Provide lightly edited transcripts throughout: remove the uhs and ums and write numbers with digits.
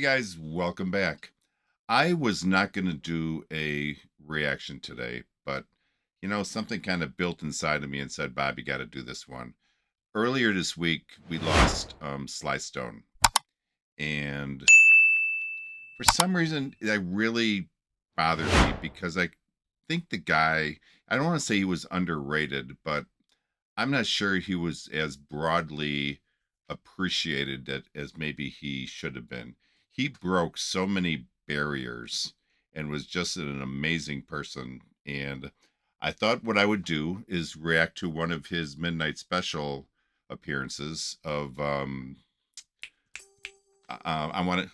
guys, welcome back. I was not going to do a reaction today, but something kind of built inside of me and said, Bob, you got to do this one. Earlier this week, we lost Sly Stone. And for some reason, that really bothered me because I think the guy, I don't want to say he was underrated, but I'm not sure he was as broadly appreciated that as maybe he should have been. He broke so many barriers and was just an amazing person. And I thought what I would do is react to one of his midnight special appearances of I want to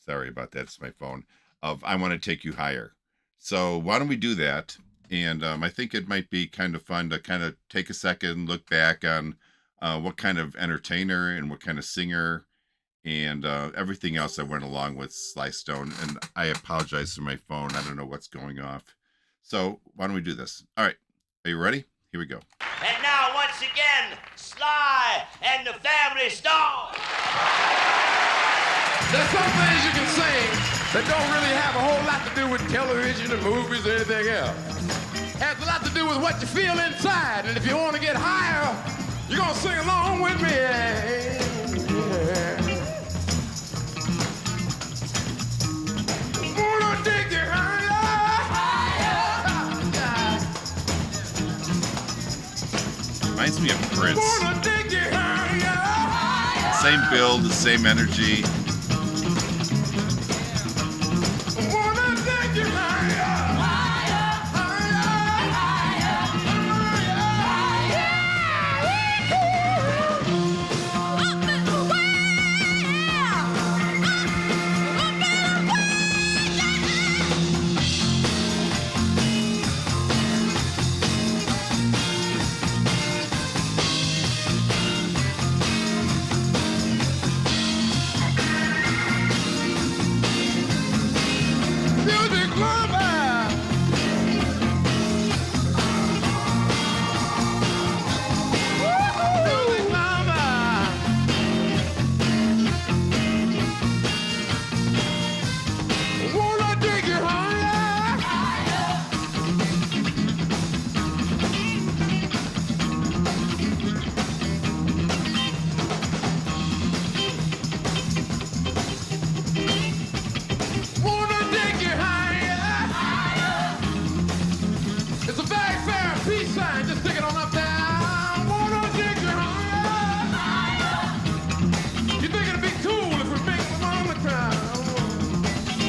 sorry about that, it's my phone, of I Want to Take You Higher. So why don't we do that? And I think it might be kind of fun to kind of take a second, look back on what kind of entertainer and what kind of singer and everything else that went along with Sly Stone. And I apologize for my phone. I don't know what's going off. So why don't we do this? All right. Are you ready? Here we go. And now, once again, Sly and the Family Stone. There's some things you can sing that don't really have a whole lot to do with television or movies or anything else. It has a lot to do with what you feel inside. And if you want to get higher, you're going to sing along with me. Wanna take you Reminds me of Prince. wanna take you higher. Same build, the same energy. Wanna take you higher. Music lover. Music lover. Wanna take you higher. Wanna take you higher. It's a very fair peace sign. Just stick it on up there. Wanna take you higher. You think it'd be cool if we make the mama cry?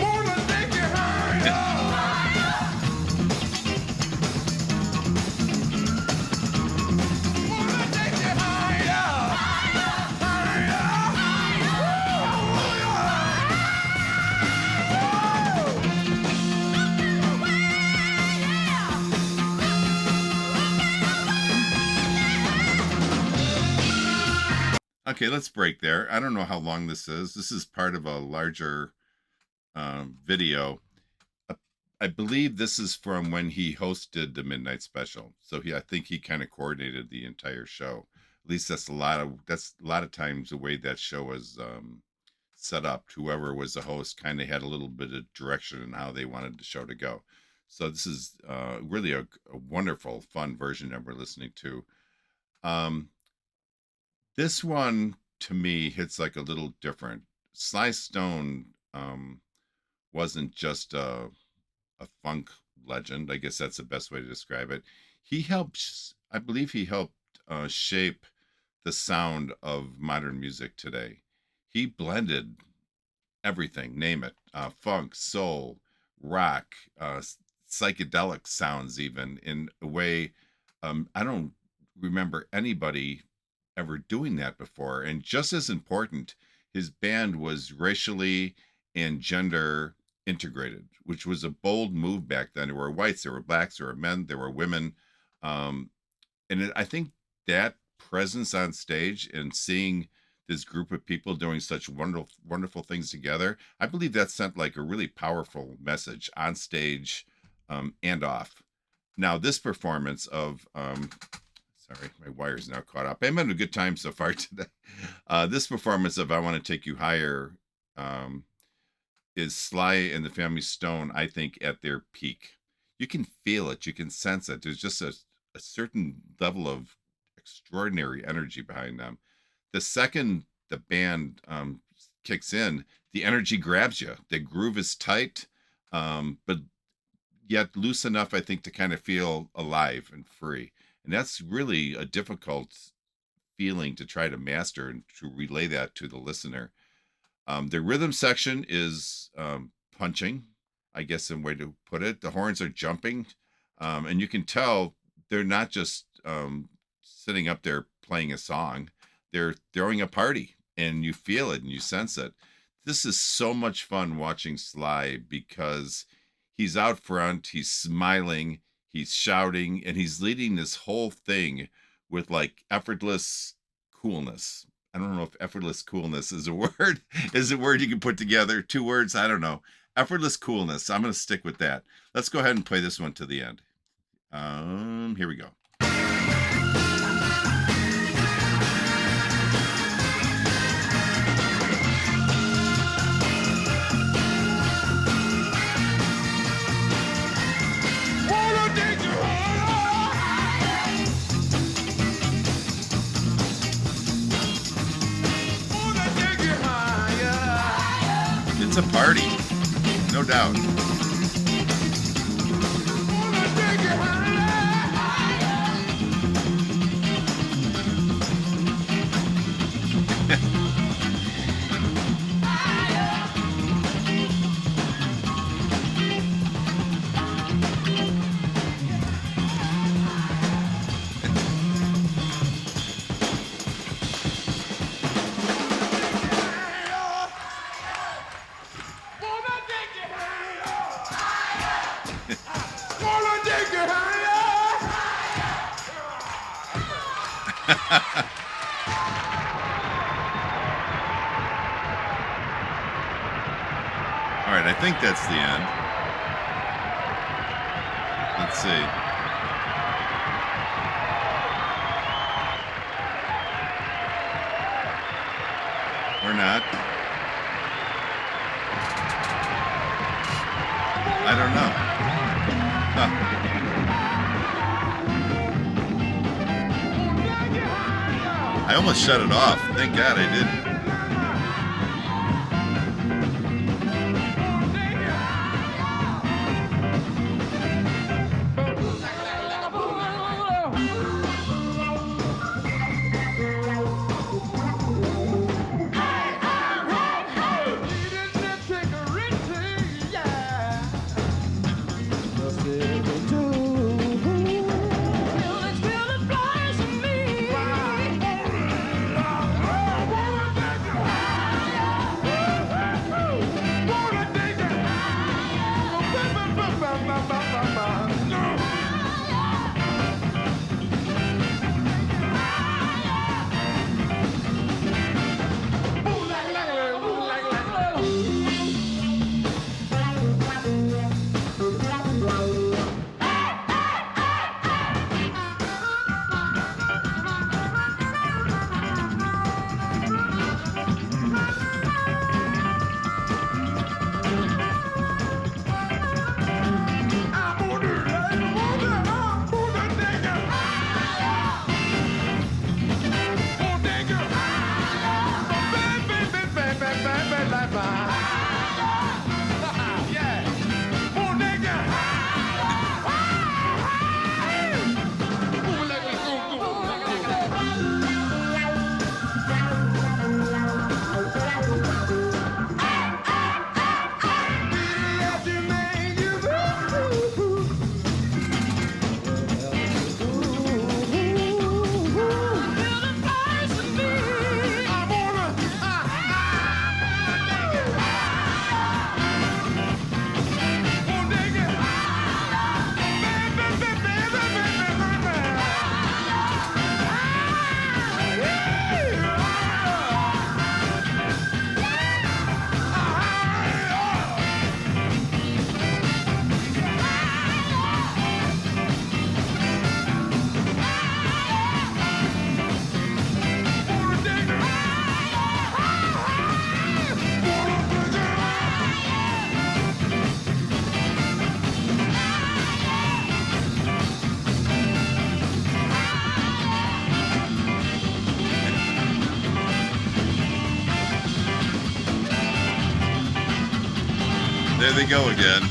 Wanna take you higher. Wanna take you higher. Okay, let's break there. I don't know how long this is. This is part of a larger video. Uh, I believe this is from when he hosted the Midnight Special. So I think he kind of coordinated the entire show. At least that's a lot of times the way that show was set up. Whoever was the host kind of had a little bit of direction in how they wanted the show to go. So this is really a wonderful, fun version that we're listening to. Um, this one to me hits like a little different. Sly Stone wasn't just a funk legend. I guess that's the best way to describe it. I believe he helped shape the sound of modern music today. He blended everything, name it, funk, soul, rock, psychedelic sounds, even in a way I don't remember anybody ever doing that before. And just as important, his band was racially and gender integrated, which was a bold move back then. There were whites, there were blacks, there were men, there were women. Um, I think that presence on stage and seeing this group of people doing such wonderful things together, I believe that sent like a really powerful message on stage and off. Now, this performance of sorry, my wire's now caught up. I'm having a good time so far today. This performance of I Want to Take You Higher is Sly and the Family Stone, I think, at their peak. You can feel it, you can sense it. There's just a certain level of extraordinary energy behind them. The second the band kicks in, the energy grabs you. The groove is tight, but yet loose enough, I think, to kind of feel alive and free. And that's really a difficult feeling to try to master and to relay that to the listener. The rhythm section is punching, I guess, in a way to put it. The horns are jumping, and you can tell they're not just sitting up there playing a song. They're throwing a party, and you feel it and you sense it. This is so much fun watching Sly because he's out front, he's smiling, he's shouting, and he's leading this whole thing with like effortless coolness. I don't know if effortless coolness is a word, is a word you can put together. Two words, I don't know. Effortless coolness. I'm going to stick with that. Let's go ahead and play this one to the end. Here we go. It's a party, no doubt. All right, I think that's the end. Let's see. Or not. I don't know. Huh. I almost shut it off. Thank God I didn't. There they go again.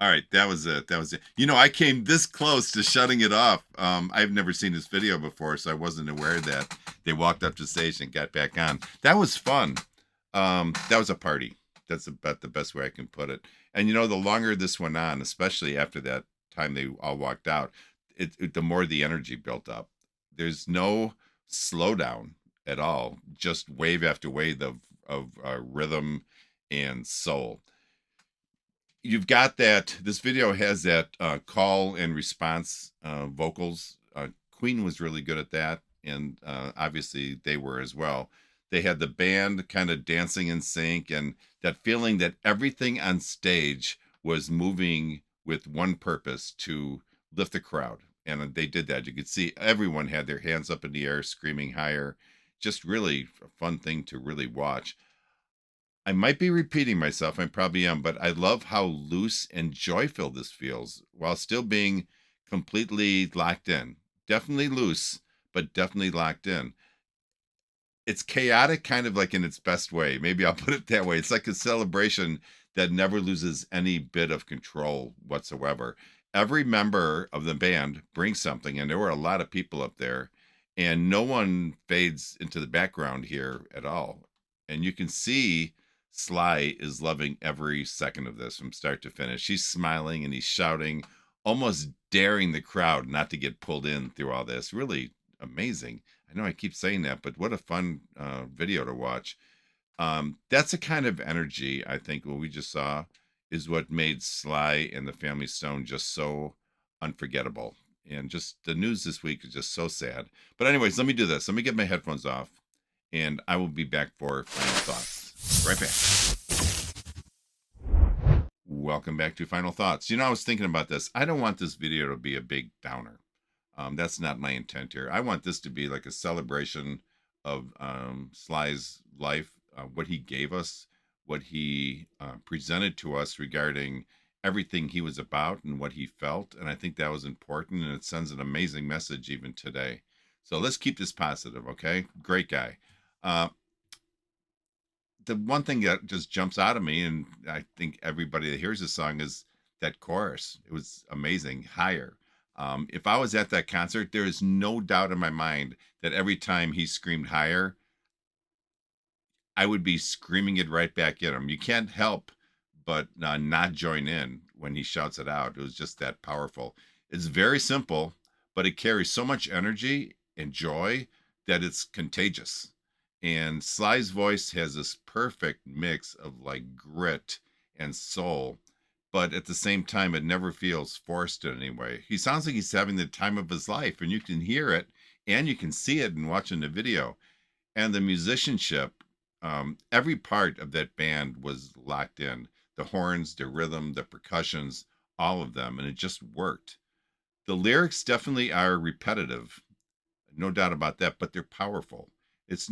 All right, that was it. That was it. You know, I came this close to shutting it off. I've never seen this video before, so I wasn't aware that they walked up to the stage and got back on. That was fun. That was a party. That's about the best way I can put it. And you know, the longer this went on, especially after that time they all walked out, the more the energy built up. There's no slowdown at all. Just wave after wave of rhythm and soul. You've got that. This video has that call and response vocals. Queen was really good at that, and obviously they were as well. They had the band kind of dancing in sync, and that feeling that everything on stage was moving with one purpose, to lift the crowd. And they did that. You could see everyone had their hands up in the air, screaming higher. Just really a fun thing to really watch. I might be repeating myself, I probably am, but I love how loose and joyful this feels while still being completely locked in. Definitely loose, but definitely locked in. It's chaotic, kind of like in its best way. Maybe I'll put it that way. It's like a celebration that never loses any bit of control whatsoever. Every member of the band brings something, and there were a lot of people up there, and no one fades into the background here at all. And you can see Sly is loving every second of this from start to finish. He's smiling and he's shouting, almost daring the crowd not to get pulled in through all this. Really amazing. I know I keep saying that, but what a fun video to watch. That's the kind of energy, I think, what we just saw is what made Sly and the Family Stone just so unforgettable. And just the news this week is just so sad. But anyways, let me do this. Let me get my headphones off, and I will be back for final thoughts. Right back. Welcome back to Final Thoughts. You know, I was thinking about this. I don't want this video to be a big downer. That's not my intent here. I want this to be like a celebration of Sly's life, what he gave us, what he presented to us regarding everything he was about and what he felt. And I think that was important, and it sends an amazing message even today. So let's keep this positive, okay? Great guy. The one thing that just jumps out of me, and I think everybody that hears this song, is that chorus. It was amazing. Higher. If I was at that concert, there is no doubt in my mind that every time he screamed higher, I would be screaming it right back at him. You can't help but not join in when he shouts it out. It was just that powerful. It's very simple, but it carries so much energy and joy that it's contagious. And Sly's voice has this perfect mix of like grit and soul, but at the same time, it never feels forced in any way. He sounds like he's having the time of his life, and you can hear it and you can see it in watching the video. And the musicianship, every part of that band was locked in. The horns, the rhythm, the percussions, all of them, and it just worked. The lyrics definitely are repetitive, no doubt about that, but they're powerful. It's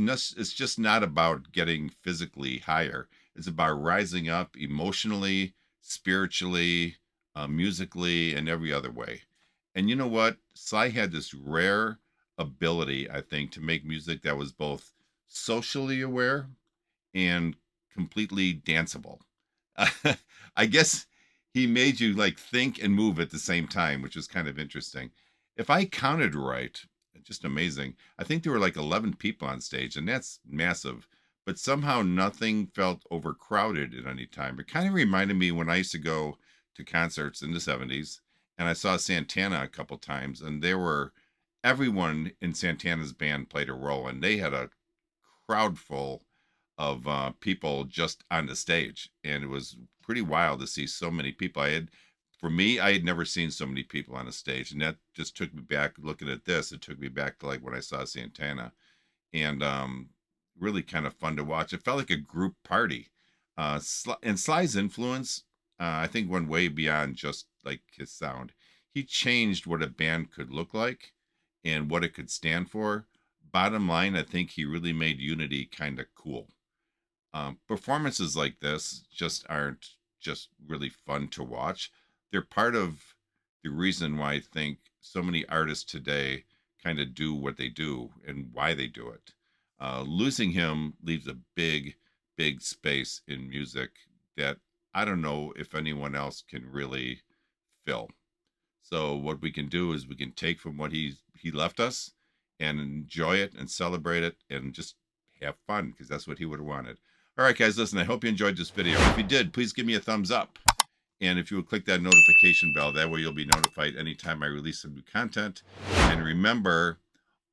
just not about getting physically higher. It's about rising up emotionally, spiritually, musically, and every other way. And you know what? Sly had this rare ability, I think, to make music that was both socially aware and completely danceable. I guess he made you like think and move at the same time, which was kind of interesting. If I counted right, just amazing. I think there were like 11 people on stage, and that's massive. But somehow nothing felt overcrowded at any time. It kind of reminded me when I used to go to concerts in the 70s, and I saw Santana a couple times, and everyone in Santana's band played a role, and they had a crowd full of people just on the stage, and it was pretty wild to see so many people. For me, I had never seen so many people on a stage, and that just took me back. Looking at this, it took me back to like when I saw Santana, and really kind of fun to watch. It felt like a group party. And Sly's influence, I think, went way beyond just like his sound. He changed what a band could look like and what it could stand for bottom line, I think he really made Unity kind of cool. Performances like this just aren't just really fun to watch. They're part of the reason why I think so many artists today kind of do what they do and why they do it. Losing him leaves a big, big space in music that I don't know if anyone else can really fill. So what we can do is we can take from what he left us and enjoy it and celebrate it and just have fun because that's what he would have wanted. All right, guys, listen, I hope you enjoyed this video. If you did, please give me a thumbs up. And if you would click that notification bell, that way you'll be notified anytime I release some new content. And remember,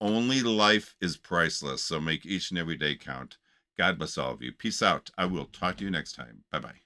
only life is priceless, so make each and every day count. God bless all of you. Peace out. I will talk to you next time. Bye-bye.